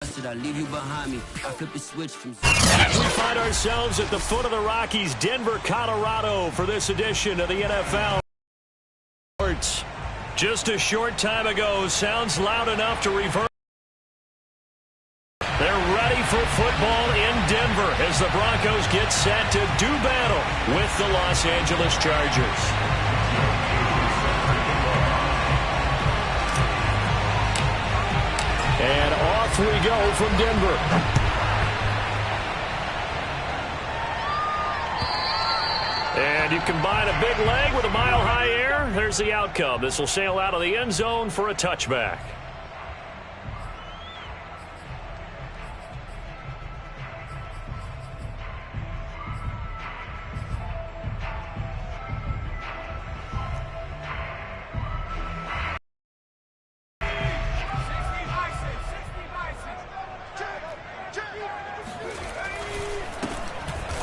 I leave you behind me. I flip the switch from... As we find ourselves at the foot of the Rockies, Denver, Colorado, for this edition of the NFL. Just a short time ago, sounds loud enough to reverse. They're ready for football in Denver as the Broncos get set to do battle with the Los Angeles Chargers. And off we go from Denver. And you combine a big leg with a mile-high air. There's the outcome. This will sail out of the end zone for a touchback.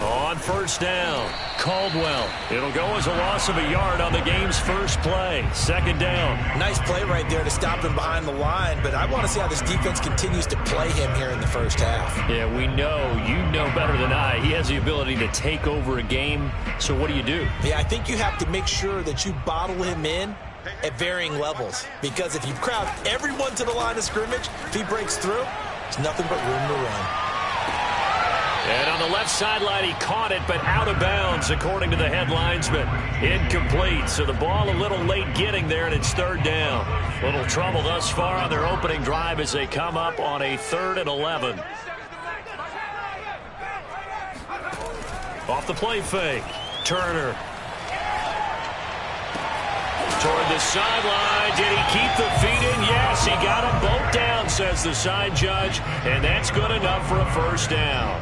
On first down, Caldwell. It'll go as a loss of a yard on the game's first play. Second down. Nice play right there to stop him behind the line, but I want to see how this defense continues to play him here in the first half. Yeah, we know. You know better than I. He has the ability to take over a game, so what do? Yeah, I think you have to make sure that you bottle him in at varying levels, because if you crowd everyone to the line of scrimmage, if he breaks through, there's nothing but room to run. And on the left sideline, he caught it, but out of bounds, according to the head linesman. Incomplete, so the ball a little late getting there, and it's third down. Little trouble thus far on their opening drive as they come up on a 3rd and 11. Off the play fake, Turner. Toward the sideline. Did he keep the feet in? Yes, he got them both down, says the side judge, and that's good enough for a first down.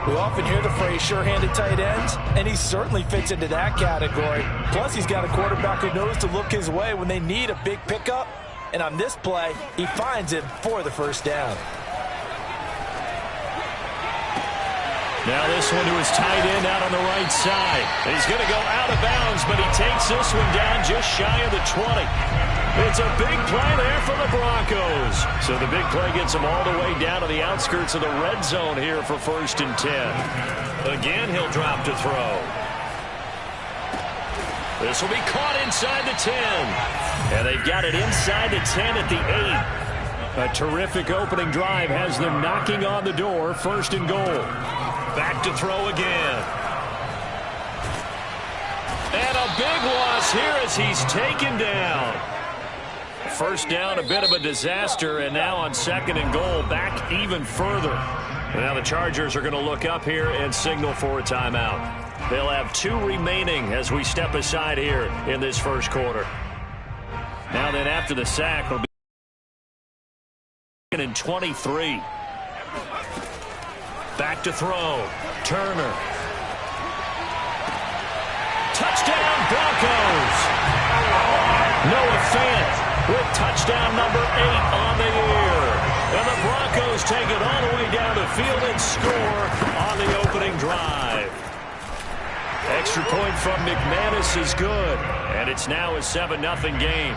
We often hear the phrase sure-handed tight ends, and he certainly fits into that category. Plus, he's got a quarterback who knows to look his way when they need a big pickup. And on this play, he finds him for the first down. Now this one to his tight end out on the right side. He's going to go out of bounds, but he takes this one down just shy of the 20. It's a big play there for the Broncos. So the big play gets them all the way down to the outskirts of the red zone here for 1st and 10. Again, he'll drop to throw. This will be caught inside the 10. And they've got it inside the 10 at the 8. A terrific opening drive has them knocking on the door. 1st and goal. Back to throw again. And a big loss here as he's taken down. First down, a bit of a disaster, and now on 2nd and goal, back even further. Now the Chargers are going to look up here and signal for a timeout. They'll have 2 remaining as we step aside here in this first quarter. Now then, after the sack, will be 2nd and 23. Back to throw. Turner. Touchdown, Broncos. Noah Fant with touchdown number 8 on the year. And the Broncos take it all the way down the field and score on the opening drive. Extra point from McManus is good. And it's now a 7-0 game.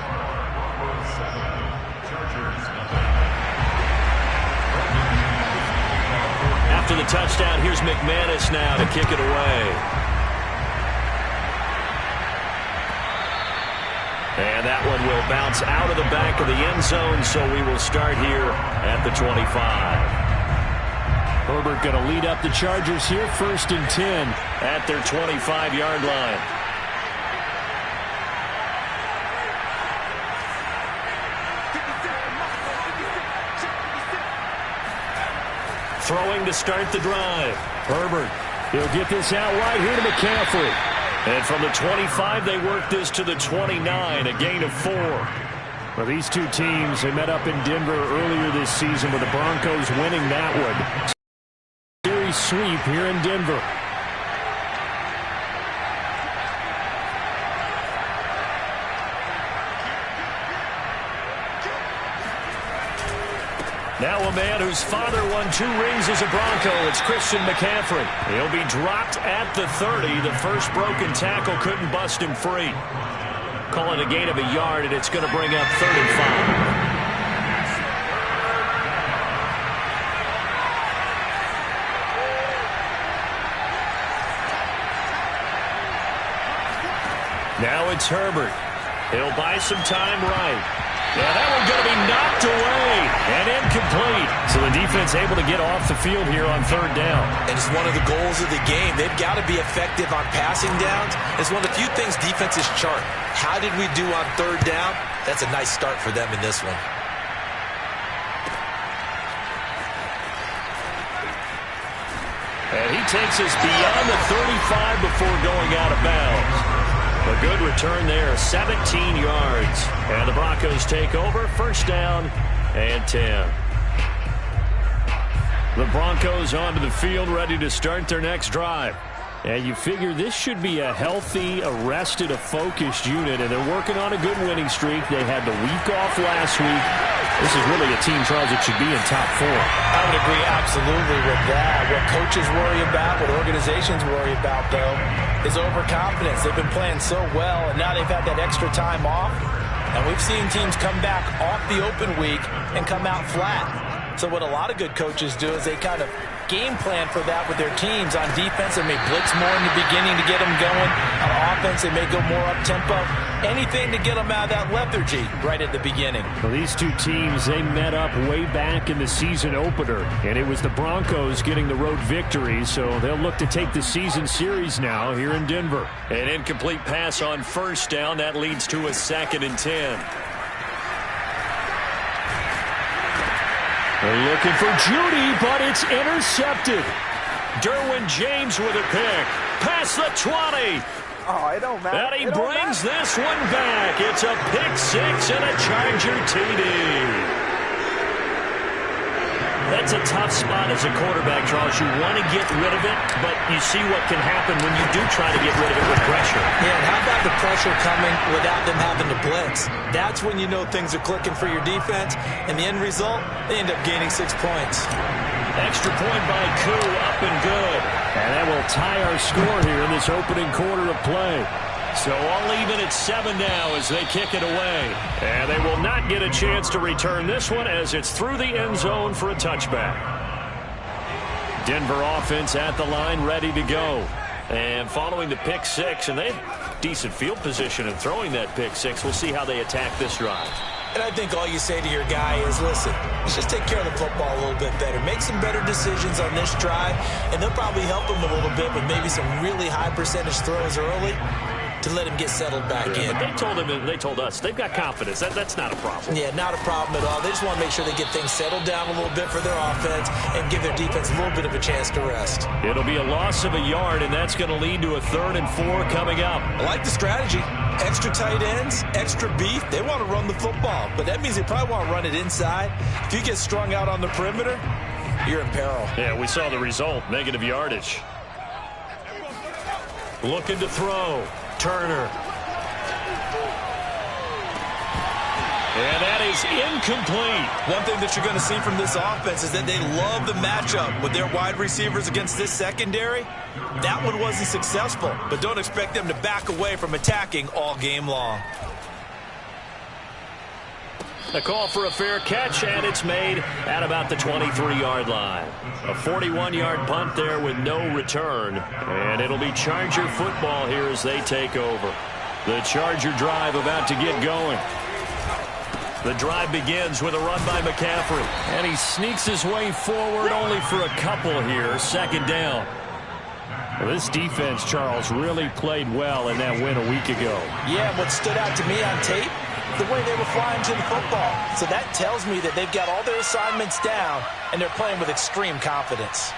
After the touchdown, here's McManus now to kick it away. And that one will bounce out of the back of the end zone, so we will start here at the 25. Herbert going to lead up the Chargers here, 1st and 10 at their 25-yard line. Throwing to start the drive. Herbert, he'll get this out wide here to McCaffrey. And from the 25, they work this to the 29, a gain of 4. Well, these two teams, they met up in Denver earlier this season with the Broncos winning that one. Series sweep here in Denver. Now a man whose father won 2 rings as a Bronco. It's Christian McCaffrey. He'll be dropped at the 30. The first broken tackle couldn't bust him free. Call it a gain of a yard, and it's going to bring up 3rd and 5. it's Herbert. He'll buy some time right. Yeah, that one going to be knocked away and incomplete. So the defense able to get off the field here on third down. And it's one of the goals of the game. They've got to be effective on passing downs. It's one of the few things defenses chart. How did we do on third down? That's a nice start for them in this one. And he takes us beyond the 35 before going out of bounds. A good return there, 17 yards. And the Broncos take over, first down and 10. The Broncos onto the field, ready to start their next drive. And you figure this should be a healthy, arrested, a focused unit, and they're working on a good winning streak. They had the week off last week. This is really a team, Charles, that should be in top 4. I would agree absolutely with that. What coaches worry about, what organizations worry about, though, is overconfidence. They've been playing so well, and now they've had that extra time off. And we've seen teams come back off the open week and come out flat. So what a lot of good coaches do is they kind of game plan for that with their teams. On defense, they may blitz more in the beginning to get them going. On offense, they may go more up-tempo. Anything to get them out of that lethargy right at the beginning. Well, these two teams, they met up way back in the season opener, and it was the Broncos getting the road victory, so they'll look to take the season series now here in Denver. An incomplete pass on first down. That leads to a 2nd and 10. They're looking for Judy, but it's intercepted. Derwin James with a pick. Past the 20. Oh, it don't matter. And he brings this one back. It's a pick 6 and a Charger TD. That's a tough spot as a quarterback, Charles. You want to get rid of it, but you see what can happen when you do try to get rid of it with pressure. Yeah, and how about the pressure coming without them having to blitz? That's when you know things are clicking for your defense, and the end result, they end up gaining 6 points. Extra point by Koo, up and good. And that will tie our score here in this opening quarter of play. So all even at 7 now as they kick it away. And they will not get a chance to return this one as it's through the end zone for a touchback. Denver offense at the line, ready to go. And following the pick 6, and they have decent field position in throwing that pick 6. We'll see how they attack this drive. And I think all you say to your guy is, listen, let's just take care of the football a little bit better. Make some better decisions on this drive, and they'll probably help him a little bit with maybe some really high percentage throws early to let him get settled back in. But they told us they've got confidence. That's not a problem. Yeah, not a problem at all. They just want to make sure they get things settled down a little bit for their offense and give their defense a little bit of a chance to rest. It'll be a loss of a yard, and that's going to lead to a 3rd and 4 coming up. I like the strategy. Extra tight ends, extra beef. They want to run the football, but that means they probably want to run it inside. If you get strung out on the perimeter, you're in peril. Yeah, we saw the result, negative yardage. Looking to throw. Turner. And that is incomplete. One thing that you're going to see from this offense is that they love the matchup with their wide receivers against this secondary. That one wasn't successful, but don't expect them to back away from attacking all game long. A call for a fair catch, and it's made at about the 23-yard line. A 41-yard punt there with no return. And it'll be Charger football here as they take over. The Charger drive about to get going. The drive begins with a run by McCaffrey. And he sneaks his way forward only for a couple here. 2nd down. Well, this defense, Charles, really played well in that win a week ago. Yeah, what stood out to me on tape, the way they were flying to the football. So that tells me that they've got all their assignments down, and they're playing with extreme confidence.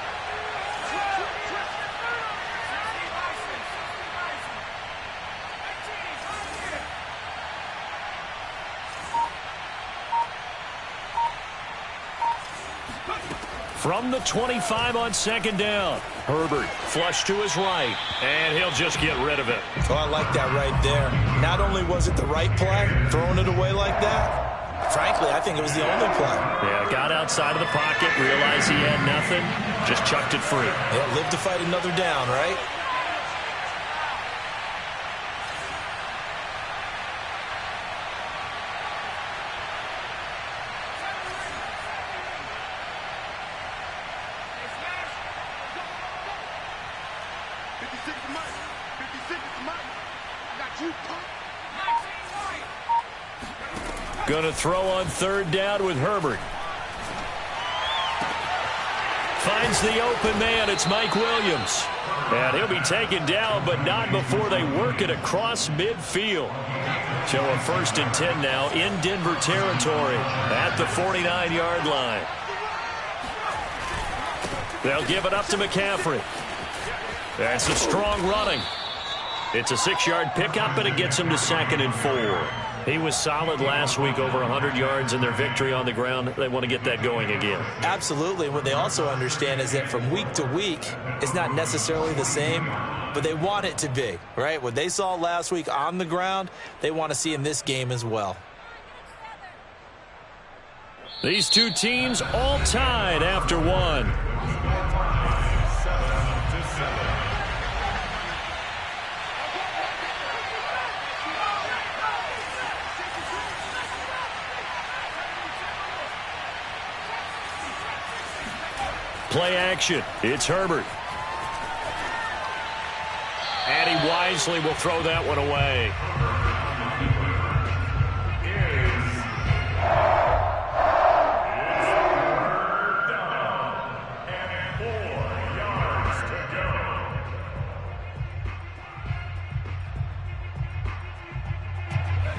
From the 25 on 2nd down. Herbert flush to his right, and he'll just get rid of it. Oh, I like that right there. Not only was it the right play, throwing it away like that, frankly, I think it was the only play. Yeah, got outside of the pocket, realized he had nothing, just chucked it free. Yeah, live to fight another down, right? I got you, punk. Going to throw on third down with Herbert. Finds the open man. It's Mike Williams. And he'll be taken down, but not before they work it across midfield. So a 1st and 10 now in Denver territory at the 49-yard line. They'll give it up to McCaffrey. That's a strong running. It's a 6-yard pickup, and it gets him to 2nd and 4. He was solid last week, over 100 yards in their victory on the ground. They want to get that going again. Absolutely. What they also understand is that from week to week, it's not necessarily the same, but they want it to be, right? What they saw last week on the ground, they want to see in this game as well. These two teams all tied after one. Play action. It's Herbert. And he wisely will throw that one away.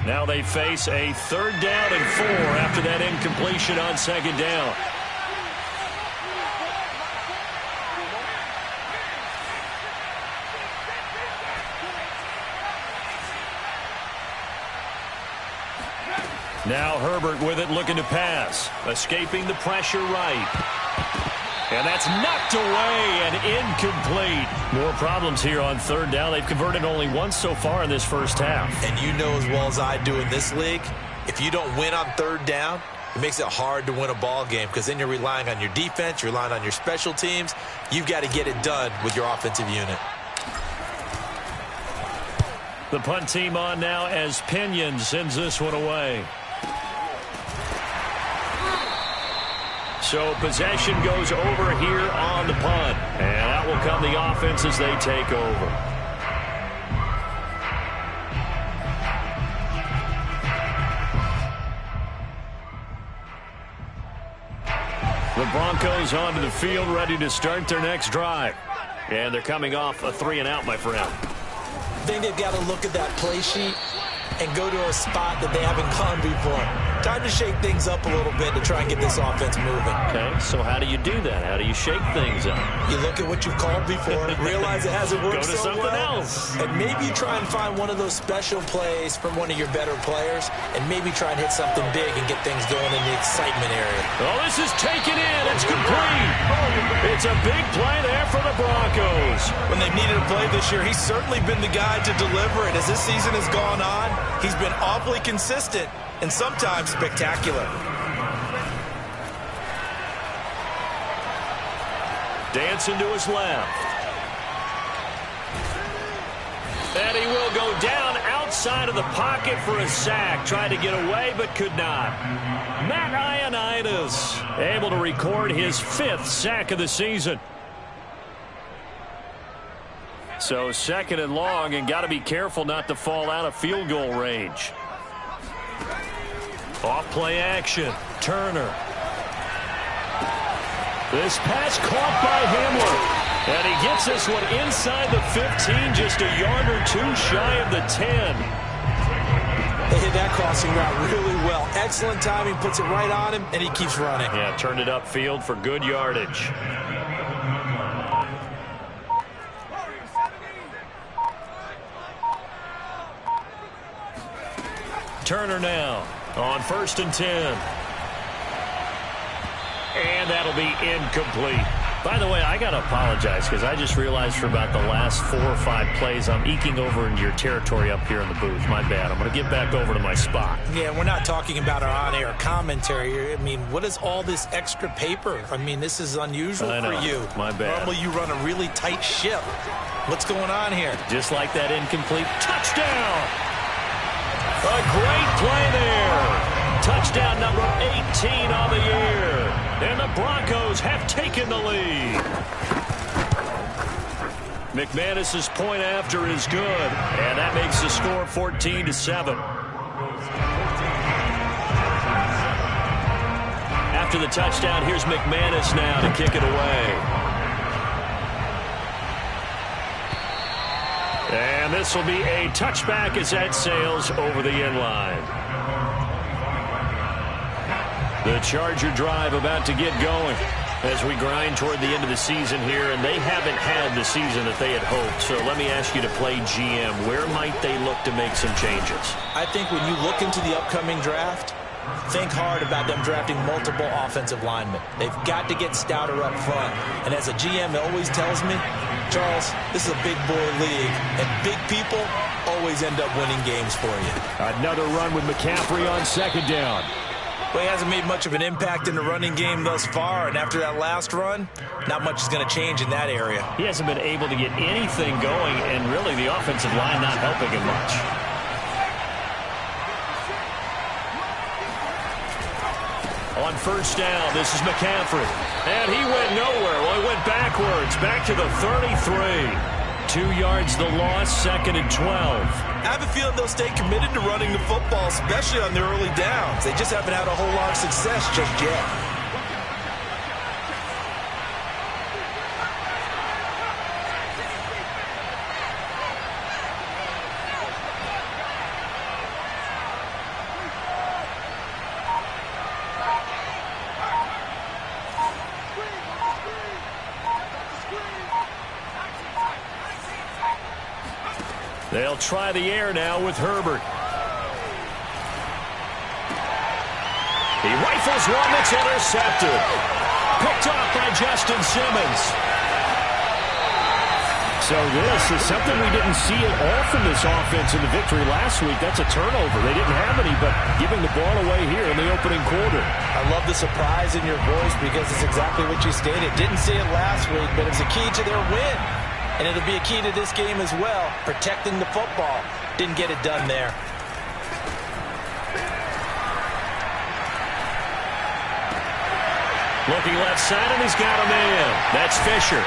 Now they face a 3rd down and 4 after that incompletion on 2nd down. Now Herbert with it, looking to pass. Escaping the pressure right. And that's knocked away and incomplete. More problems here on 3rd down. They've converted only once so far in this first half. And you know as well as I do in this league, if you don't win on 3rd down, it makes it hard to win a ball game because then you're relying on your defense, you're relying on your special teams. You've got to get it done with your offensive unit. The punt team on now as Pinion sends this one away. So possession goes over here on the punt. And out will come the offense as they take over. The Broncos onto the field, ready to start their next drive. And they're coming off a 3-and-out, my friend. I think they've got to look at that play sheet and go to a spot that they haven't gone before. Time to shake things up a little bit to try and get this offense moving. Okay, so how do you do that? How do you shake things up? You look at what you've called before, realize it hasn't worked so well. Go to something else. And maybe try and find one of those special plays from one of your better players, and maybe try and hit something big and get things going in the excitement area. Oh, this is taken in. It's complete. It's a big play there for the Broncos. When they've needed a play this year, he's certainly been the guy to deliver it. As this season has gone on, he's been awfully consistent and sometimes spectacular. Dancing to his left. And he will go down outside of the pocket for a sack. Tried to get away, but could not. Matt Ioannidis able to record his 5th sack of the season. So 2nd and long, and got to be careful not to fall out of field goal range. Off play action. Turner. This pass caught by Hamler. And he gets this one inside the 15, just a yard or two shy of the 10. They hit that crossing route really well. Excellent timing, puts it right on him, and he keeps running. Yeah, turned it upfield for good yardage. Turner now on 1st and 10. And that'll be incomplete. By the way, I got to apologize because I just realized for about the last 4 or 5 plays I'm eking over into your territory up here in the booth. My bad. I'm going to get back over to my spot. Yeah, we're not talking about our on-air commentary. I mean, what is all this extra paper? I mean, this is unusual for you. My bad. Normally you run a really tight ship. What's going on here? Just like that incomplete touchdown. A great play there. Touchdown number 18 on the year. And the Broncos have taken the lead. McManus's point after is good. And that makes the score 14-7. After the touchdown, here's McManus now to kick it away. And this will be a touchback as that sails over the end line. The Charger drive about to get going as we grind toward the end of the season here, and they haven't had the season that they had hoped. So let me ask you to play GM. Where might they look to make some changes? I think when you look into the upcoming draft, think hard about them drafting multiple offensive linemen. They've got to get stouter up front. And as a GM, it always tells me, Charles, this is a big boy league, and big people always end up winning games for you. Another run with McCaffrey on second down. Well, he hasn't made much of an impact in the running game thus far, and after that last run, not much is going to change in that area. He hasn't been able to get anything going, and really the offensive line not helping him much. On first down, this is McCaffrey. And he went nowhere. Well, he went backwards, back to the 33. 2 yards the loss, second and 12. I have a feeling they'll stay committed to running the football, especially on their early downs. They just haven't had a whole lot of success just yet. They'll try the air now with Herbert. He rifles one that's intercepted. Picked off by Justin Simmons. So this is something we didn't see at all from this offense in the victory last week. That's a turnover. They didn't have any, but giving the ball away here in the opening quarter. I love the surprise in your voice because it's exactly what you stated. Didn't see it last week, but it's a key to their win. And it'll be a key to this game as well, protecting the football. Didn't get it done there. Looking left side, and he's got a man. That's Fisher.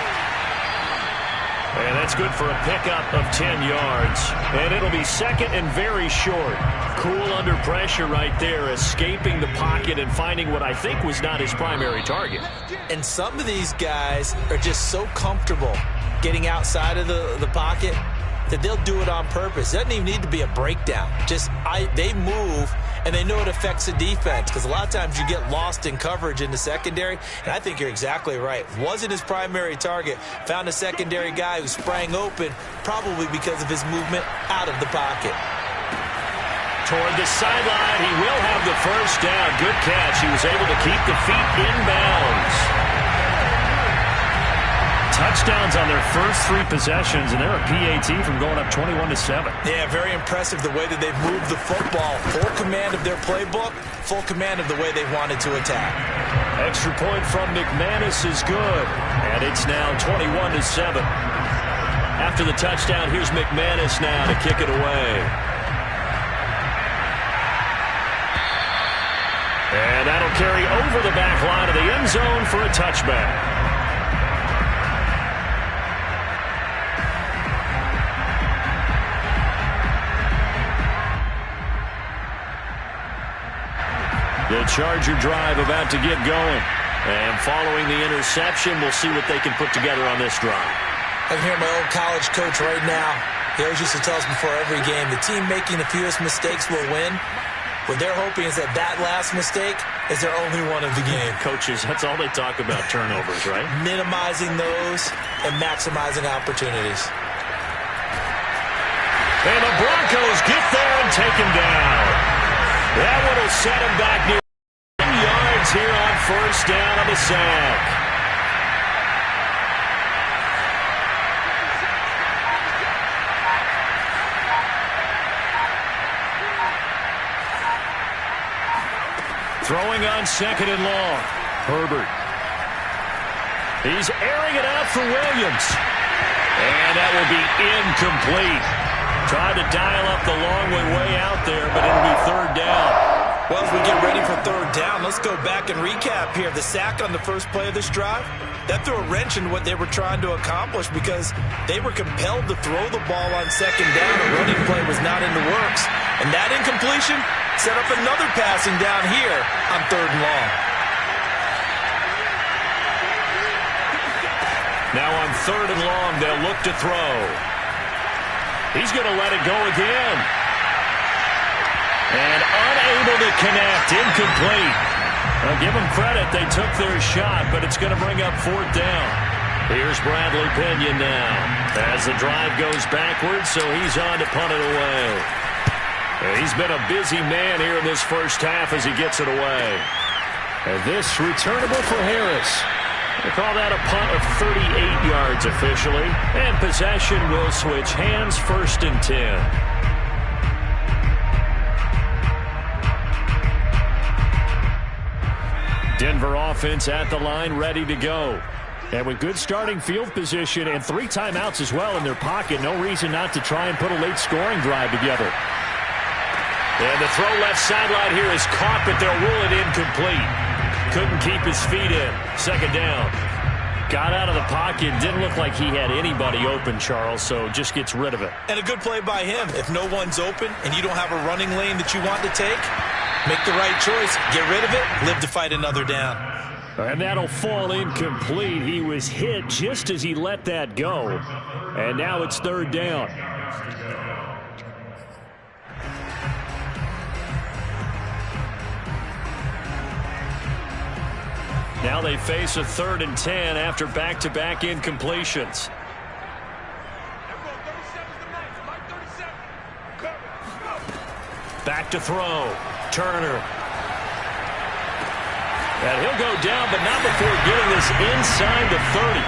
And that's good for a pickup of 10 yards. And it'll be second and very short. Cool under pressure right there, escaping the pocket and finding what I think was not his primary target. And some of these guys are just so comfortable getting outside of the pocket that they'll do it on purpose. It doesn't even need to be a breakdown. They move, and they know it affects the defense because a lot of times you get lost in coverage in the secondary, and I think you're exactly right. Wasn't his primary target. Found a secondary guy who sprang open, probably because of his movement out of the pocket. Toward the sideline, he will have the first down. Good catch. He was able to keep the feet in bounds. Touchdowns on their first 3 possessions, and they're a PAT from going up 21-7. Yeah, very impressive the way that they've moved the football. Full command of their playbook, full command of the way they wanted to attack. Extra point from McManus is good, and it's now 21-7. After the touchdown, here's McManus now to kick it away. And that'll carry over the back line of the end zone for a touchback. The Charger drive about to get going. And following the interception, we'll see what they can put together on this drive. I can hear my old college coach right now. He always used to tell us before every game, the team making the fewest mistakes will win. What they're hoping is that last mistake is their only one of the game. Coaches, that's all they talk about, turnovers, right? Minimizing those and maximizing opportunities. And the Broncos get there and take him down. That one will set him back near 10 yards here on first down on the sack. Throwing on second and long. Herbert. He's airing it out for Williams. And that will be incomplete. Tried to dial up the long way out there, but it'll be third down. Well, as we get ready for third down, let's go back and recap here. The sack on the first play of this drive, that threw a wrench in what they were trying to accomplish because they were compelled to throw the ball on second down. A running play was not in the works. And that incompletion set up another passing down here on third and long. Now on 3rd and long, they'll look to throw. He's going to let it go again. And unable to connect, incomplete. I'll give them credit, they took their shot, but it's going to bring up 4th down. Here's Bradley Pinion now as the drive goes backwards, so he's on to punt it away. And he's been a busy man here in this first half as he gets it away. And this returnable for Harris. They call that a punt of 38 yards officially. And possession will switch hands, 1st and 10. Denver offense at the line, ready to go. And with good starting field position and 3 timeouts as well in their pocket, no reason not to try and put a late scoring drive together. And the throw left sideline here is caught, but they'll rule it incomplete. Couldn't keep his feet in. 2nd down. Got out of the pocket. Didn't look like he had anybody open, Charles, so just gets rid of it. And a good play by him. If no one's open and you don't have a running lane that you want to take, make the right choice. Get rid of it. Live to fight another down. And that'll fall incomplete. He was hit just as he let that go. And now it's 3rd down. Now they face a 3rd and 10 after back-to-back incompletions. Back to throw. Turner. And he'll go down, but not before getting this inside the 30.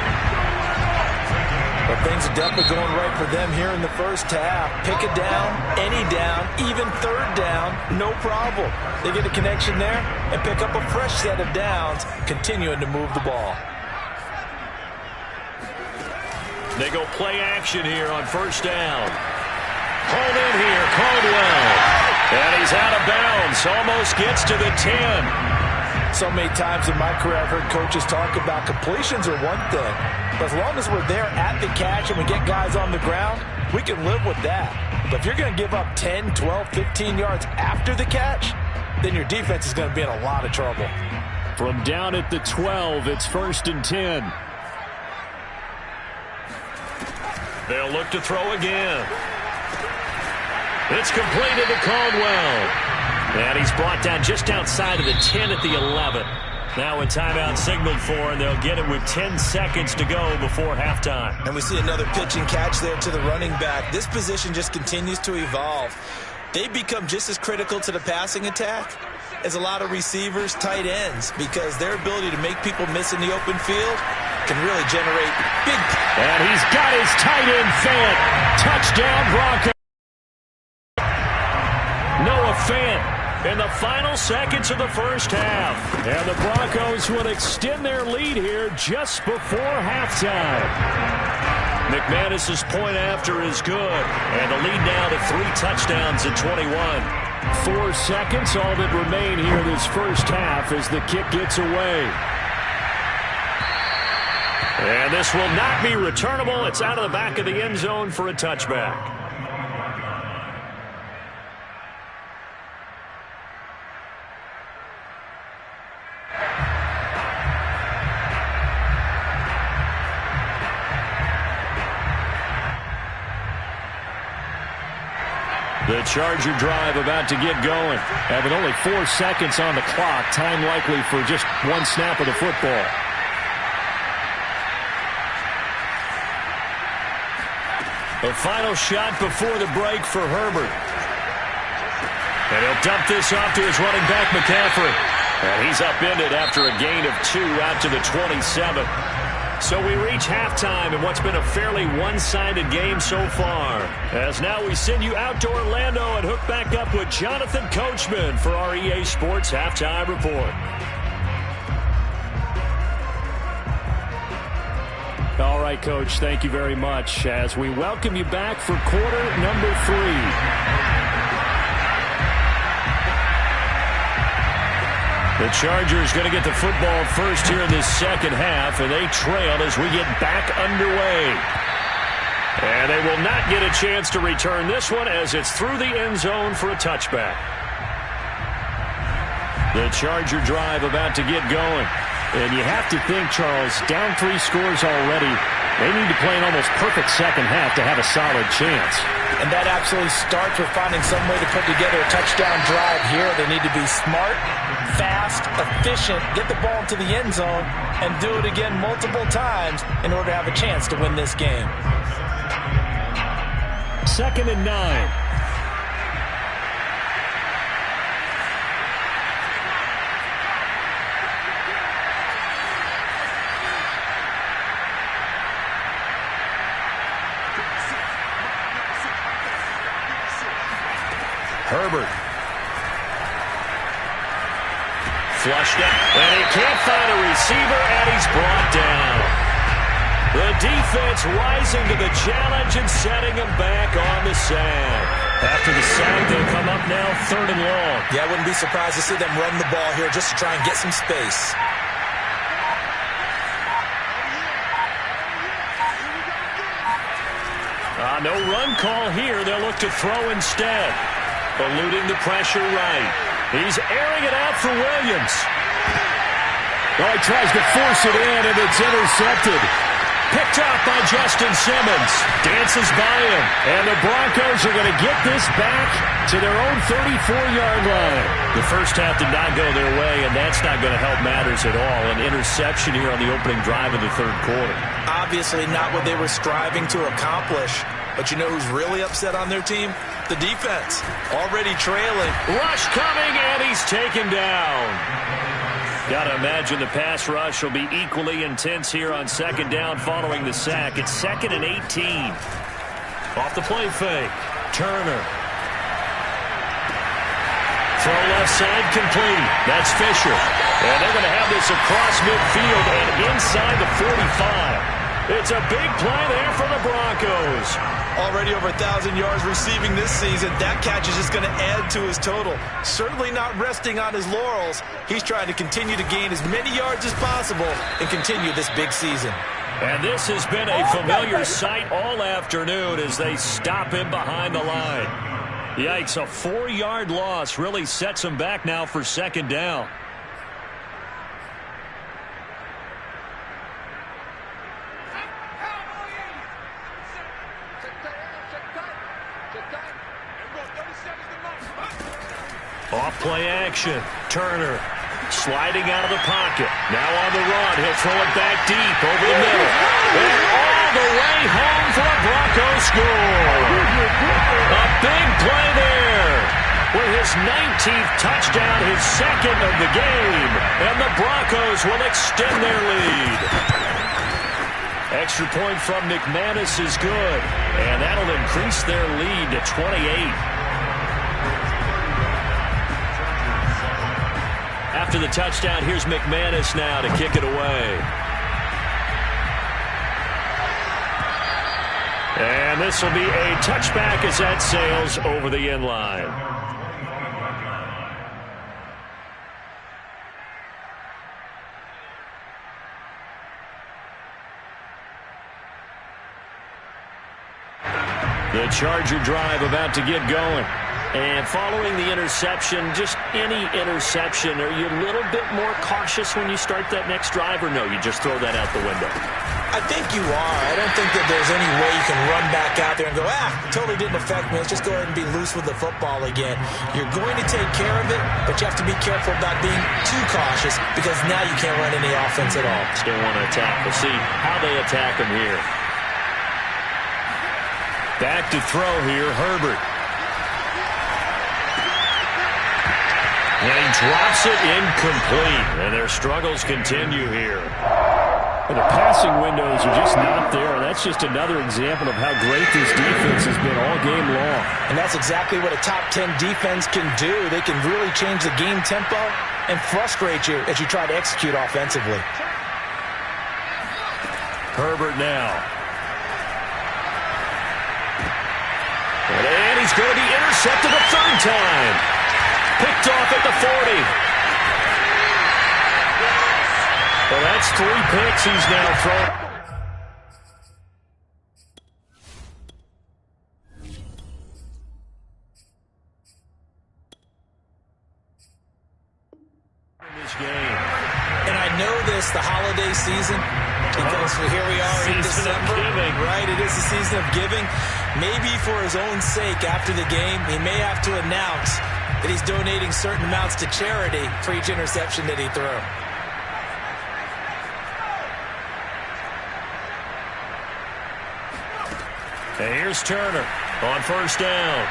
But things are definitely going right for them here in the first half. Pick a down, any down, even 3rd down, no problem. They get a connection there and pick up a fresh set of downs, continuing to move the ball. They go play action here on 1st down. Hold in here, Caldwell. And he's out of bounds, almost gets to the 10. So many times in my career I've heard coaches talk about completions are one thing. But as long as we're there at the catch and we get guys on the ground, we can live with that. But if you're going to give up 10, 12, 15 yards after the catch, then your defense is going to be in a lot of trouble. From down at the 12, it's 1st and 10. They'll look to throw again. It's completed to Caldwell. And he's brought down just outside of the 10 at the 11. Now a timeout signaled for, and they'll get it with 10 seconds to go before halftime. And we see another pitch and catch there to the running back. This position just continues to evolve. They become just as critical to the passing attack as a lot of receivers, tight ends, because their ability to make people miss in the open field can really generate big. And he's got his tight end Fant. Touchdown, Broncos. Noah Fant in the final seconds of the first half. And the Broncos will extend their lead here just before halftime. McManus's point after is good. And the lead now to 3 touchdowns at 21. 4 seconds, all that remain here this first half as the kick gets away. And this will not be returnable. It's out of the back of the end zone for a touchback. The Charger drive about to get going. And with only 4 seconds on the clock, time likely for just 1 snap of the football. The final shot before the break for Herbert. And he'll dump this off to his running back, McCaffrey. And he's upended after a gain of 2 out to the 27. So we reach halftime in what's been a fairly one-sided game so far. As now we send you out to Orlando and hook back up with Jonathan Coachman for our EA Sports Halftime Report. All right, Coach, thank you very much as we welcome you back for quarter number 3. The Chargers going to get the football first here in this second half, and they trail as we get back underway. And they will not get a chance to return this one as it's through the end zone for a touchback. The Charger drive about to get going. And you have to think, Charles, down 3 scores already. They need to play an almost perfect second half to have a solid chance. And that absolutely starts with finding some way to put together a touchdown drive here. They need to be smart, fast, efficient, get the ball into the end zone, and do it again multiple times in order to have a chance to win this game. 2nd and 9. Herbert. Flushed out. And he can't find a receiver, and he's brought down. The defense rising to the challenge and setting him back on the sack. After the sack, they'll come up now 3rd and long. Yeah, I wouldn't be surprised to see them run the ball here just to try and get some space. No run call here. They'll look to throw instead. Eluding the pressure right. He's airing it out for Williams. Oh, he tries to force it in, and it's intercepted. Picked up by Justin Simmons. Dances by him. And the Broncos are going to get this back to their own 34-yard line. The first half did not go their way, and that's not going to help matters at all. An interception here on the opening drive of the 3rd quarter. Obviously not what they were striving to accomplish. But you know who's really upset on their team? The defense. Already trailing. Rush coming, and he's taken down. Got to imagine the pass rush will be equally intense here on 2nd down following the sack. It's 2nd and 18. Off the play fake. Turner. Throw left side complete. That's Fisher. And they're going to have this across midfield and inside the 45. It's a big play there for the Broncos. Already over 1,000 yards receiving this season. That catch is just going to add to his total. Certainly not resting on his laurels. He's trying to continue to gain as many yards as possible and continue this big season. And this has been a familiar sight all afternoon as they stop him behind the line. Yikes, a 4-yard loss really sets him back now for 2nd down. Off play action. Turner sliding out of the pocket. Now on the run. He'll throw it back deep over the middle. And all the way home for a Broncos score. A big play there. With his 19th touchdown, his 2nd of the game. And the Broncos will extend their lead. Extra point from McManus is good. And that'll increase their lead to 28. After the touchdown, here's McManus now to kick it away. And this will be a touchback as that sails over the end line. The Charger drive about to get going. And following the interception, just any interception, are you a little bit more cautious when you start that next drive, or no, you just throw that out the window? I think you are. I don't think that there's any way you can run back out there and go, totally didn't affect me. Let's just go ahead and be loose with the football again. You're going to take care of it, but you have to be careful about being too cautious because now you can't run any offense at all. Still want to attack. We'll see how they attack him here. Back to throw here, Herbert. And he drops it incomplete. And their struggles continue here. And the passing windows are just not there. That's just another example of how great this defense has been all game long. And that's exactly what a top 10 defense can do. They can really change the game tempo and frustrate you as you try to execute offensively. Herbert now. And he's going to be intercepted a 3rd time. Picked off at the 40. Well, that's 3 picks he's now thrown. In this game. And I know this miss the holiday season because here we are in December. Right, it is the season of giving. Maybe for his own sake after the game, he may have to announce that he's donating certain amounts to charity for each interception that he threw. And here's Turner on first down.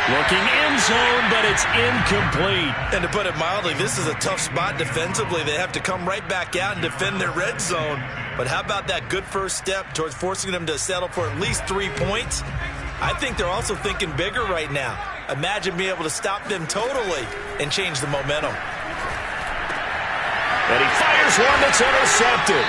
Looking end zone, but it's incomplete. And to put it mildly, this is a tough spot defensively. They have to come right back out and defend their red zone. But how about that good first step towards forcing them to settle for at least 3 points? I think they're also thinking bigger right now. Imagine being able to stop them totally and change the momentum. And he fires one that's intercepted.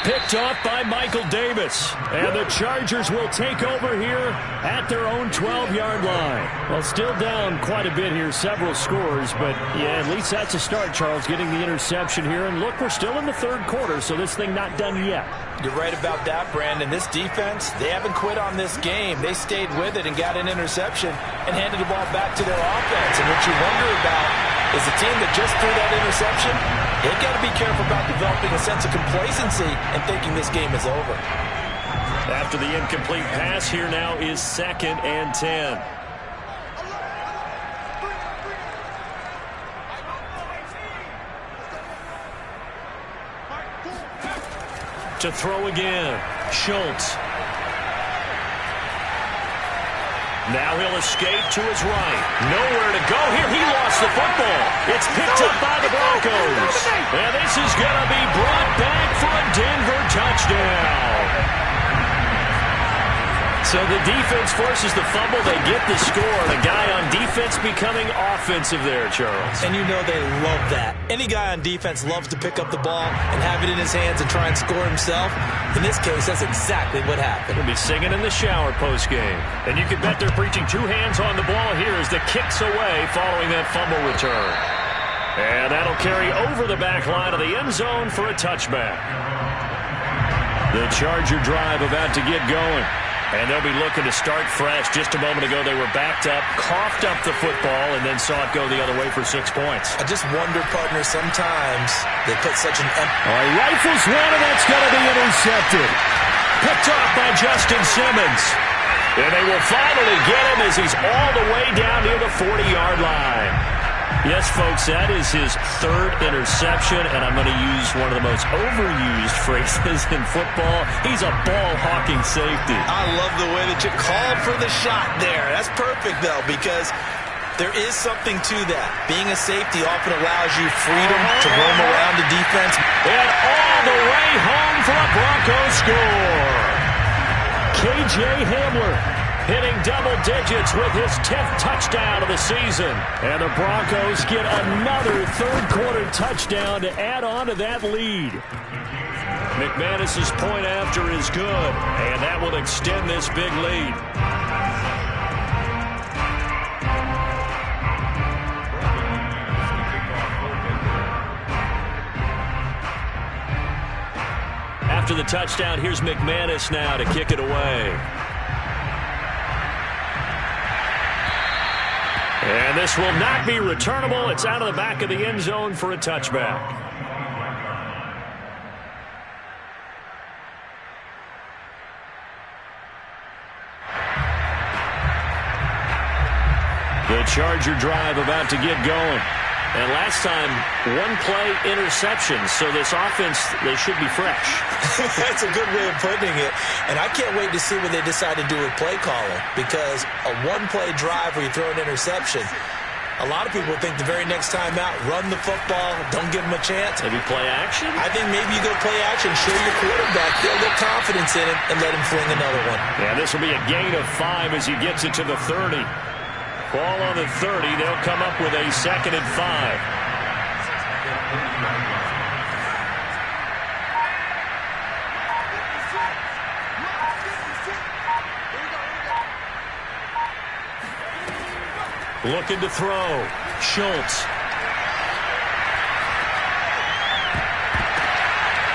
Picked off by Michael Davis. And the Chargers will take over here at their own 12-yard line. Well, still down quite a bit here, several scores. But, yeah, at least that's a start, Charles, getting the interception here. And, look, we're still in the third quarter, so this thing not done yet. You're right about that, Brandon. This defense, they haven't quit on this game. They stayed with it and got an interception and handed the ball back to their offense. And what you wonder about is the team that just threw that interception, they've got to be careful about developing a sense of complacency and thinking this game is over. After the incomplete pass, here now is 2nd and 10. To throw again, Schultz. Now he'll escape to his right. Nowhere to go here. He lost the football. It's picked up by the Broncos. And this is going to be brought back for a Denver touchdown. So the defense forces the fumble. They get the score. The guy on defense becoming offensive there, Charles. And you know they love that. Any guy on defense loves to pick up the ball and have it in his hands and try and score himself. In this case, that's exactly what happened. He'll be singing in the shower post-game. And you can bet they're preaching 2 hands on the ball here as the kick's away following that fumble return. And that'll carry over the back line of the end zone for a touchback. The Charger drive about to get going. And they'll be looking to start fresh. Just a moment ago, they were backed up, coughed up the football, and then saw it go the other way for 6 points. I just wonder, partner, sometimes they put such an... Rifles one, and that's going to be intercepted. Picked off by Justin Simmons. And they will finally get him as he's all the way down near the 40-yard line. Yes, folks, that is his 3rd interception, and I'm going to use one of the most overused phrases in football. He's a ball-hawking safety. I love the way that you called for the shot there. That's perfect, though, because there is something to that. Being a safety often allows you freedom to roam around the defense. And all the way home for a Broncos score. K.J. Hamler hitting double digits with his 10th touchdown of the season. And the Broncos get another third-quarter touchdown to add on to that lead. McManus's point after is good, and that will extend this big lead. After the touchdown, here's McManus now to kick it away. And this will not be returnable. It's out of the back of the end zone for a touchback. The Charger drive about to get going. And last time, 1-play interception. So this offense, they should be fresh. That's a good way of putting it. And I can't wait to see what they decide to do with play calling. Because a 1-play drive where you throw an interception, a lot of people think the very next time out, run the football, don't give them a chance. Maybe play action? I think maybe you go play action, show your quarterback, build their confidence in it, and let him fling another one. Yeah, this will be a gain of 5 as he gets it to the 30. Ball on the 30. They'll come up with a 2nd and 5. Looking to throw. Schultz.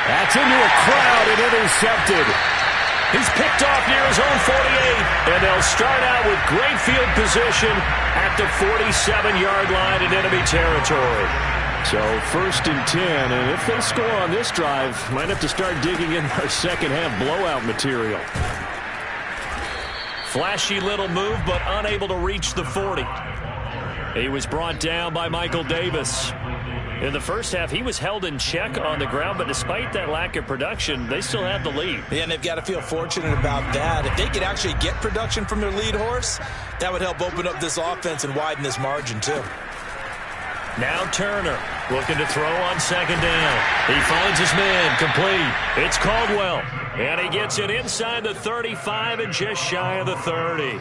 That's into a crowd and intercepted. He's picked off near his own 48, and they'll start out with great field position at the 47-yard line in enemy territory. So 1st and 10, and if they score on this drive, might have to start digging in our second half blowout material. Flashy little move, but unable to reach the 40. He was brought down by Michael Davis. In the first half, he was held in check on the ground, but despite that lack of production, they still have the lead. Yeah, and they've got to feel fortunate about that. If they could actually get production from their lead horse, that would help open up this offense and widen this margin too. Now Turner looking to throw on 2nd down. He finds his man complete. It's Caldwell, and he gets it inside the 35 and just shy of the 30.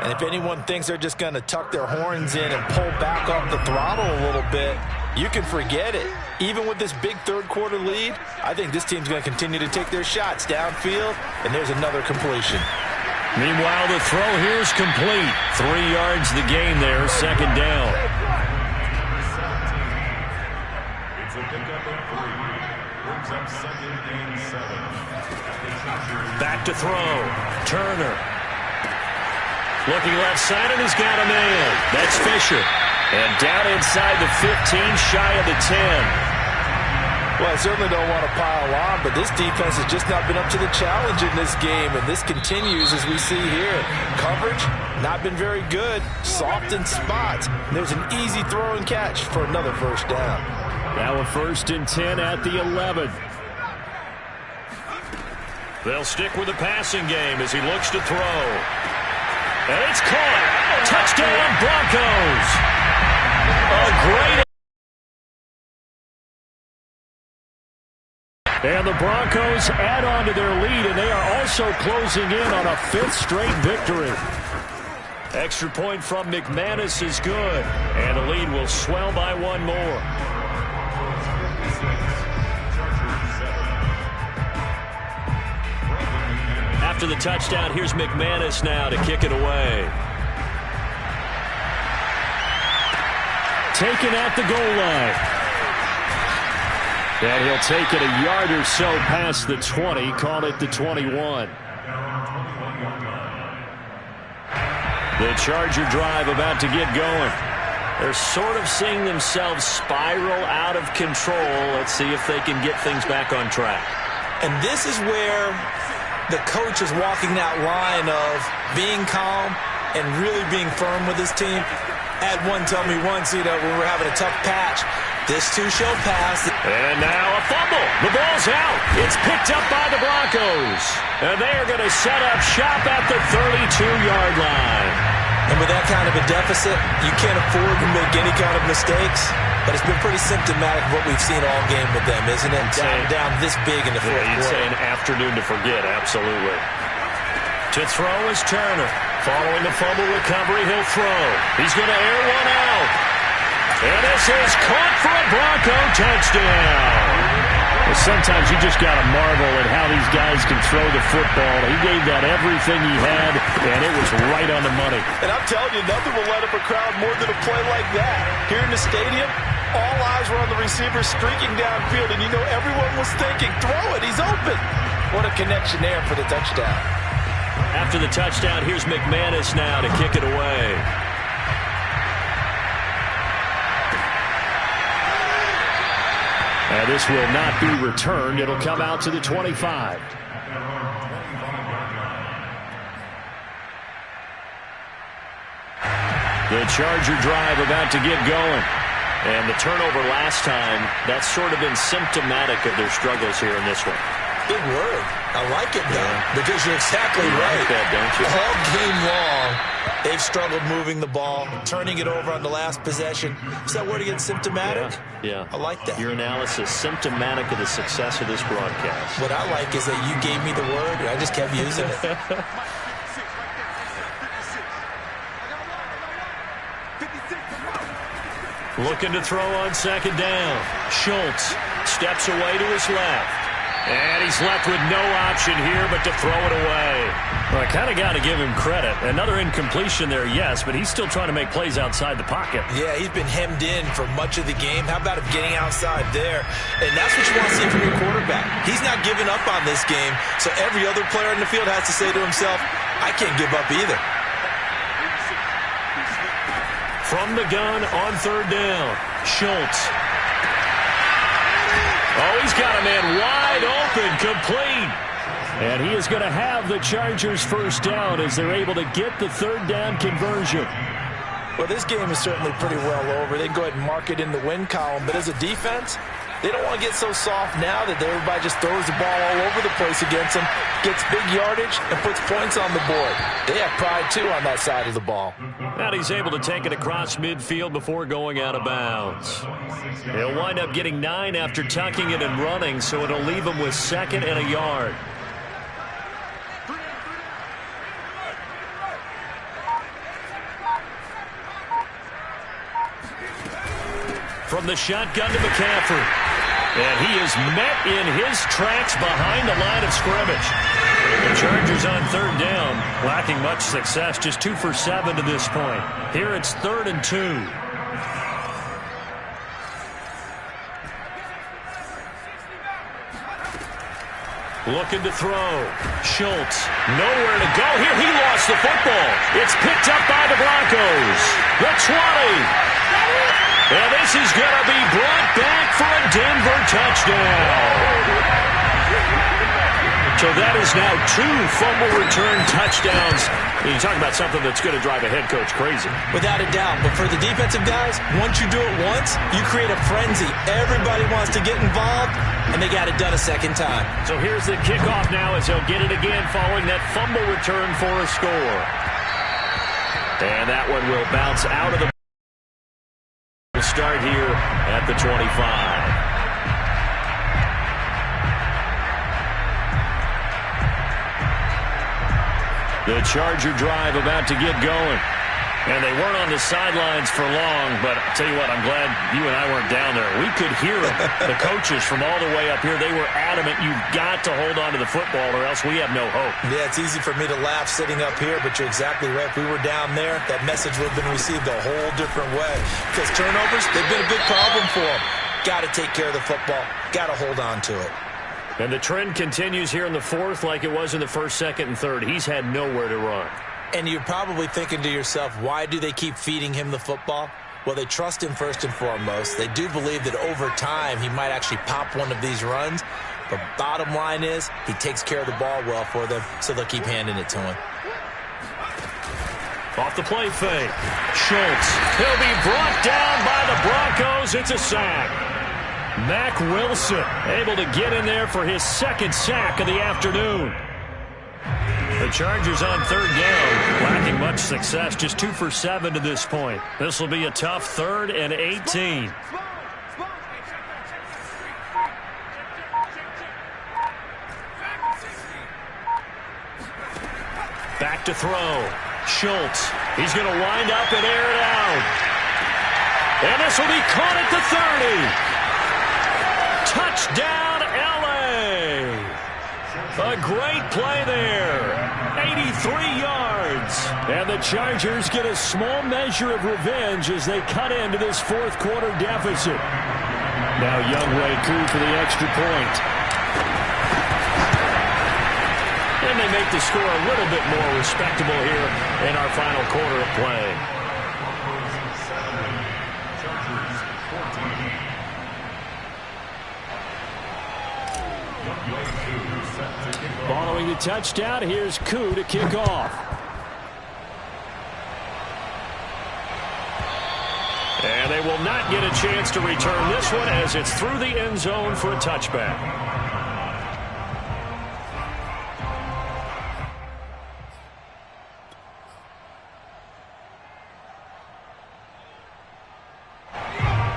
And if anyone thinks they're just going to tuck their horns in and pull back off the throttle a little bit, you can forget it. Even with this big third-quarter lead, I think this team's going to continue to take their shots downfield, and there's another completion. Meanwhile, the throw here is complete. 3 yards the gain there, 2nd down. Back to throw. Turner. Looking left side, and he's got a man. That's Fisher. And down inside the 15, shy of the 10. Well, I certainly don't want to pile on, but this defense has just not been up to the challenge in this game, and this continues as we see here. Coverage, not been very good. Soft in spots. There's an easy throw and catch for another 1st down. Now a 1st and 10 at the 11. They'll stick with the passing game as he looks to throw. And it's caught. Touchdown, Broncos. A great. And the Broncos add on to their lead, and they are also closing in on a 5th straight victory. Extra point from McManus is good. And the lead will swell by 1 more. After the touchdown, here's McManus now to kick it away. Taken at the goal line. And he'll take it a yard or so past the 20, call it the 21. The Charger drive about to get going. They're sort of seeing themselves spiral out of control. Let's see if they can get things back on track. And this is where the coach is walking that line of being calm and really being firm with his team. Had one tell me once, when we're having a tough patch, this too shall pass. And now a fumble. The ball's out. It's picked up by the Broncos. And they are going to set up shop at the 32-yard line. And with that kind of a deficit, you can't afford to make any kind of mistakes. But it's been pretty symptomatic of what we've seen all game with them, isn't it? Down this big in the fourth quarter. You'd say an afternoon to forget, absolutely. To throw is Turner. Following the fumble recovery, he'll throw. He's going to air one out. And this is caught for a Bronco touchdown. Well, sometimes you just got to marvel at how these guys can throw the football. He gave that everything he had, and it was right on the money. And I'm telling you, nothing will light up a crowd more than a play like that. Here in the stadium, all eyes were on the receiver streaking downfield, and everyone was thinking, throw it, he's open. What a connection there for the touchdown. After the touchdown, here's McManus now to kick it away. And this will not be returned. It'll come out to the 25. The Charger drive about to get going. And the turnover last time, that's sort of been symptomatic of their struggles here in this one. Big word. I like it, though, because you're exactly right. Like that, don't you? All game long, they've struggled moving the ball, turning it over on the last possession. Is that word again, symptomatic? Yeah. I like that. Your analysis, symptomatic of the success of this broadcast. What I like is that you gave me the word, and I just kept using it. Looking to throw on 2nd down. Schultz steps away to his left. And he's left with no option here but to throw it away. Well, I kind of got to give him credit. Another incompletion there, yes, but he's still trying to make plays outside the pocket. Yeah, he's been hemmed in for much of the game. How about him getting outside there? And that's what you want to see from your quarterback. He's not giving up on this game, so every other player in the field has to say to himself, I can't give up either. from the gun on third down. Schultz. Oh, he's got a man wide open, complete. And he is going to have the Chargers first down as they're able to get the third down conversion. Well, this game is certainly pretty well over. They can go ahead and mark it in the win column. But as a defense, they don't want to get so soft now that everybody just throws the ball all over the place against them, gets big yardage, and puts points on the board. They have pride, too, on that side of the ball. And he's able to take it across midfield before going out of bounds. He'll wind up getting 9 after tucking it and running, so it'll leave him with 2nd and a yard. From the shotgun to McCaffrey. And he is met in his tracks behind the line of scrimmage. The Chargers on third down, lacking much success, just 2 for 7 to this point. Here it's 3rd and 2. Looking to throw. Schultz, nowhere to go. Here, he lost the football. It's picked up by the Broncos. The 20. And this is going to be brought back for a Denver touchdown. So that is now 2 fumble return touchdowns. You talk about something that's going to drive a head coach crazy. Without a doubt. But for the defensive guys, once you do it once, you create a frenzy. Everybody wants to get involved, and they got it done a second time. So here's the kickoff now as they'll get it again following that fumble return for a score. And that one will bounce out of the start here at the 25. The Charger drive about to get going. And they weren't on the sidelines for long, but I'll tell you what, I'm glad you and I weren't down there. We could hear them. The coaches from all the way up here, they were adamant, you've got to hold on to the football or else we have no hope. Yeah, it's easy for me to laugh sitting up here, but you're exactly right. If we were down there, that message would have been received a whole different way. Because turnovers, they've been a big problem for them. Got to take care of the football. Got to hold on to it. And the trend continues here in the 4th like it was in the 1st, 2nd, and 3rd. He's had nowhere to run. And you're probably thinking to yourself, why do they keep feeding him the football? Well, they trust him first and foremost. They do believe that over time he might actually pop one of these runs. But bottom line is he takes care of the ball well for them, so they'll keep handing it to him. Off the play fake. Schultz. He'll be brought down by the Broncos. It's a sack. Mack Wilson able to get in there for his 2nd sack of the afternoon. The Chargers on third down, lacking much success, just 2 for 7 to this point. This will be a tough 3rd and 18. Back to throw. Schultz. He's going to wind up and air it out. And this will be caught at the 30. Touchdown, L.A. A great play there. 83 yards. And the Chargers get a small measure of revenge as they cut into this 4th quarter deficit. Now Younghoe Koo for the extra point. And they make the score a little bit more respectable here in our final quarter of play. Following the touchdown, here's Koo to kick off. And they will not get a chance to return this one as it's through the end zone for a touchback.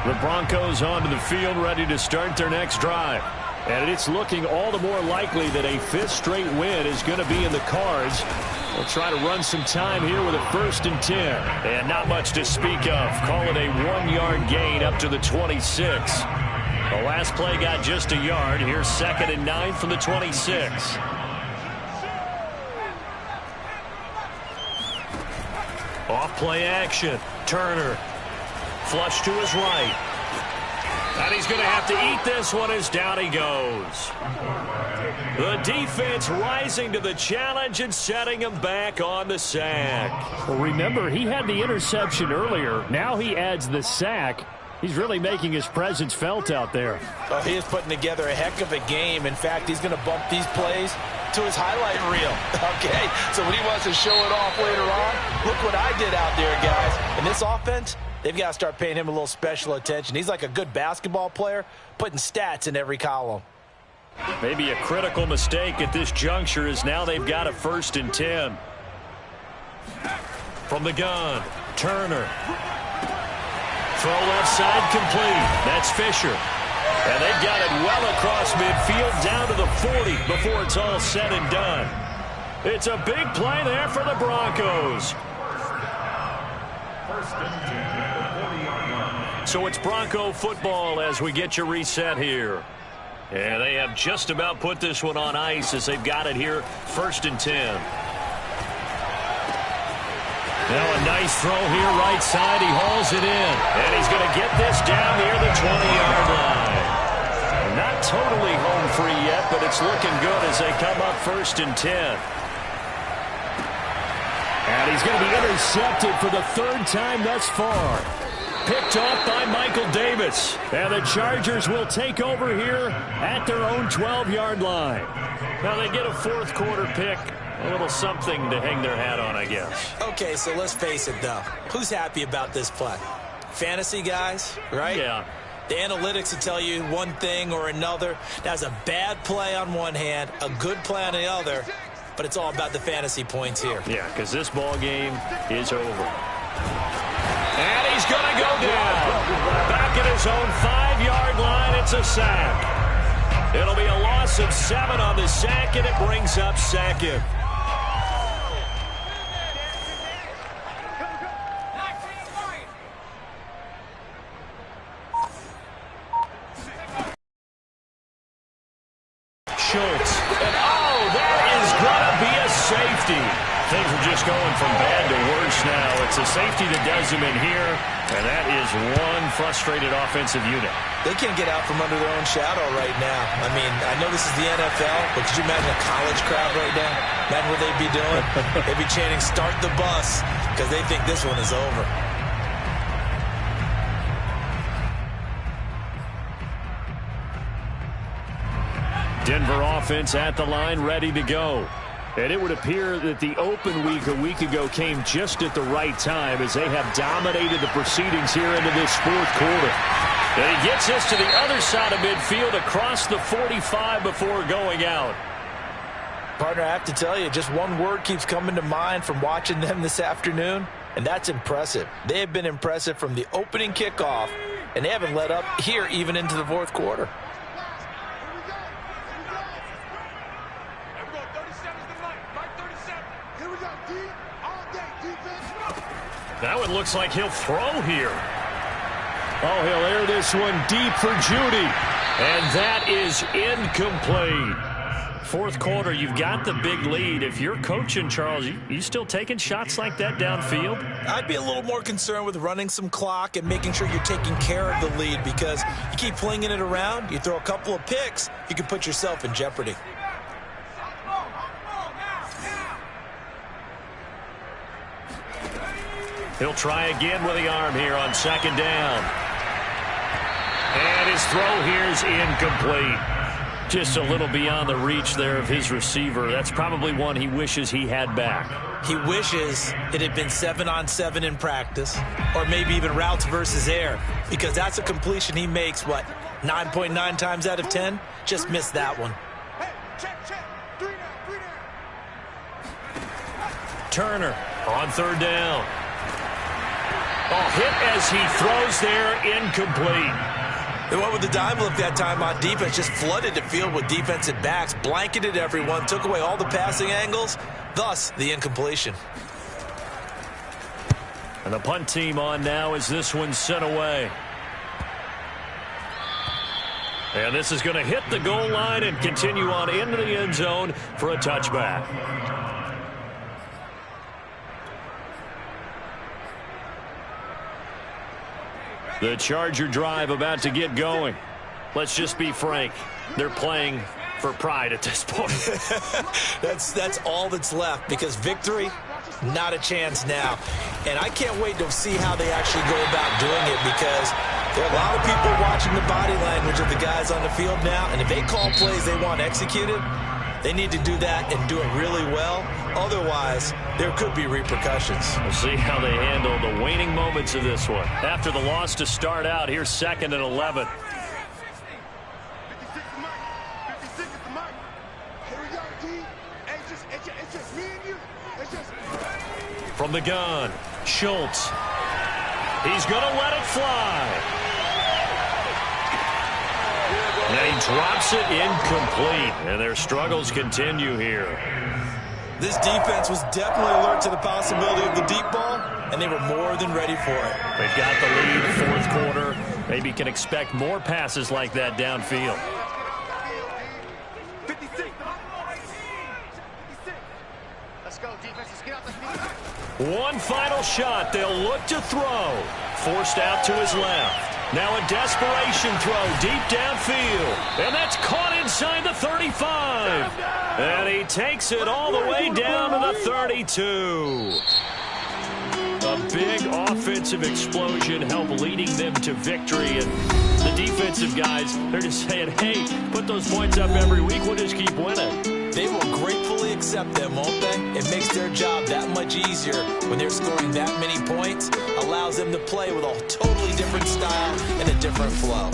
The Broncos onto the field, ready to start their next drive. And it's looking all the more likely that a 5th straight win is going to be in the cards. We'll try to run some time here with a 1st and 10. And not much to speak of. Call it a 1-yard gain up to the 26. The last play got just a yard. Here's 2nd and 9 from the 26. Off play action. Turner. Flush to his right. And he's going to have to eat this one as down he goes. The defense rising to the challenge and setting him back on the sack. Well, remember, he had the interception earlier. Now he adds the sack. He's really making his presence felt out there. Oh, he is putting together a heck of a game. In fact, he's going to bump these plays to his highlight reel. Okay, so when he wants to show it off later on, look what I did out there, guys. And this offense, they've got to start paying him a little special attention. He's like a good basketball player, putting stats in every column. Maybe a critical mistake at this juncture is now they've got a 1st and 10. From the gun, Turner. Throw left side complete. That's Fisher. And they've got it well across midfield down to the 40 before it's all said and done. It's a big play there for the Broncos. So it's Bronco football as we get you reset here. And they have just about put this one on ice as they've got it here, 1st and 10. Now a nice throw here, right side. He hauls it in. And he's going to get this down near the 20-yard line. Not totally home free yet, but it's looking good as they come up 1st and 10. And he's going to be intercepted for the 3rd time thus far. Picked off by Michael Davis. And the Chargers will take over here at their own 12-yard line. Now they get a 4th quarter pick. A little something to hang their hat on, I guess. Okay, so let's face it, though. Who's happy about this play? Fantasy guys, right? Yeah. The analytics will tell you one thing or another. That's a bad play on one hand, a good play on the other, but it's all about the fantasy points here. Yeah, because this ball game is over. And he's going to go down. Back at his own 5-yard line, it's a sack. It'll be a loss of 7 on the sack, and it brings up 2nd. Schultz. And that is going to be a safety. Things are just going from bad to worse now. It's a safety that does him in here, and that is one frustrated offensive unit. They can't get out from under their own shadow right now. I mean, I know this is the NFL, but could you imagine a college crowd right now? Imagine what they'd be doing. They'd be chanting, "Start the bus," because they think this one is over. Denver offense at the line, ready to go. And it would appear that the open week a week ago came just at the right time as they have dominated the proceedings here into this 4th quarter. And he gets this to the other side of midfield across the 45 before going out. Partner, I have to tell you, just one word keeps coming to mind from watching them this afternoon, and that's impressive. They have been impressive from the opening kickoff, and they haven't let up here even into the 4th quarter. That one looks like he'll throw here. Oh, he'll air this one deep for Judy. And that is incomplete. 4th quarter, you've got the big lead. If you're coaching, Charles, you still taking shots like that downfield? I'd be a little more concerned with running some clock and making sure you're taking care of the lead, because you keep flinging it around, you throw a couple of picks, you can put yourself in jeopardy. He'll try again with the arm here on 2nd down. And his throw here is incomplete. Just a little beyond the reach there of his receiver. That's probably one he wishes he had back. He wishes it had been 7-on-7 in practice, or maybe even routes versus air, because that's a completion he makes, 9.9 times out of 10? Just missed that one. Turner on 3rd down. Oh, hit as he throws there, incomplete. They went with the dime look that time on defense, just flooded the field with defensive backs, blanketed everyone, took away all the passing angles, thus the incompletion. And the punt team on now as this one's sent away. And this is going to hit the goal line and continue on into the end zone for a touchback. The Charger drive about to get going. Let's just be frank. They're playing for pride at this point. That's all that's left, because victory, not a chance now. And I can't wait to see how they actually go about doing it, because there are a lot of people watching the body language of the guys on the field now, and if they call plays they want executed, they need to do that and do it really well. Otherwise, there could be repercussions. We'll see how they handle the waning moments of this one. After the loss to start out, here's 2nd and 11. From the gun, Schultz. He's going to let it fly. And he drops it incomplete. And their struggles continue here. This defense was definitely alert to the possibility of the deep ball, and they were more than ready for it. They've got the lead, 4th quarter. Maybe can expect more passes like that downfield. 56. Let's go, defense. Let's get out the field. One final shot. They'll look to throw. Forced out to his left. Now a desperation throw deep downfield. And that's caught inside the 35. And he takes it all the way down to the 32. A big offensive explosion helped leading them to victory. And the defensive guys, they're just saying, hey, put those points up every week. We'll just keep winning. They will gratefully accept them, won't they? It makes their job that much easier when they're scoring that many points. Allows them to play with a totally different style and a different flow.